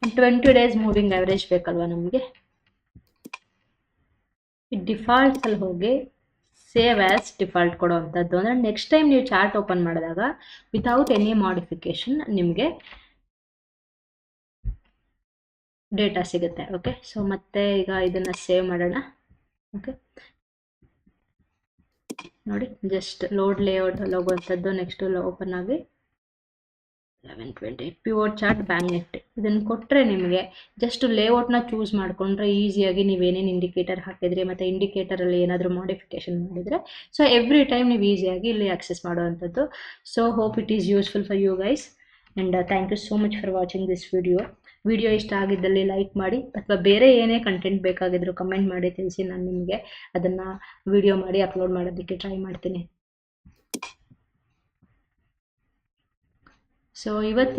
20 days moving average ಬೇಕಲ್ವಾ ನಮಗೆ. Defaults ಅಲ್ಲಿ ಹೋಗಿ ಸೇವ್ ಆಸ್ ಡಿಫಾಲ್ಟ್ ಕೊಡುವಂಥದ್ದು. ಅಂದರೆ ನೆಕ್ಸ್ಟ್ ಟೈಮ್ ನೀವು ಚಾರ್ಟ್ ಓಪನ್ ಮಾಡಿದಾಗ ವಿತೌಟ್ ಎನಿ ಮಾಡಿಫಿಕೇಶನ್ ನಿಮಗೆ ಡೇಟಾ ಸಿಗುತ್ತೆ. ಓಕೆ, ಸೊ ಮತ್ತೆ ಈಗ ಇದನ್ನು ಸೇವ್ ಮಾಡೋಣ. ಓಕೆ, ನೋಡಿ ಜಸ್ಟ್ ಲೋಡ್ ಲೇಔಟ್ ಅಲ್ಲಿ ಹೋಗುವಂಥದ್ದು. ನೆಕ್ಸ್ಟ್ ಓಪನ್ ಆಗಿ 1120 ಪ್ಯೂರ್ ಚಾರ್ಟ್ ಬ್ಯಾಂಕ್ ನಿಫ್ಟಿ ಇದನ್ನು ಕೊಟ್ಟರೆ ನಿಮಗೆ ಜಸ್ಟ್ ಲೇಔಟ್ನ ಚೂಸ್ ಮಾಡಿಕೊಂಡ್ರೆ ಈಸಿಯಾಗಿ ನೀವೇನೇನು ಇಂಡಿಕೇಟರ್ ಹಾಕಿದ್ರಿ ಮತ್ತು ಇಂಡಿಕೇಟರಲ್ಲಿ ಏನಾದರೂ ಮಾಡಿಫಿಕೇಶನ್ ಮಾಡಿದರೆ ಸೊ ಎವ್ರಿ ಟೈಮ್ ನೀವು ಈಸಿಯಾಗಿ ಇಲ್ಲಿ ಆಕ್ಸೆಸ್ ಮಾಡುವಂಥದ್ದು. So hope it is useful for you guys and thank you so much for watching this video ಇಷ್ಟ ಆಗಿದ್ದಲ್ಲಿ ಲೈಕ್ ಮಾಡಿ, ಅಥವಾ ಬೇರೆ ಏನೇ ಕಂಟೆಂಟ್ ಬೇಕಾಗಿದ್ರು ಕಮೆಂಟ್ ಮಾಡಿ ತಿಳಿಸಿ. ನಾನು ನಿಮಗೆ ಅದನ್ನು ವಿಡಿಯೋ ಮಾಡಿ ಅಪ್ಲೋಡ್ ಮಾಡೋದಕ್ಕೆ ಟ್ರೈ ಮಾಡ್ತೀನಿ. ಸೊ ಇವತ್ತು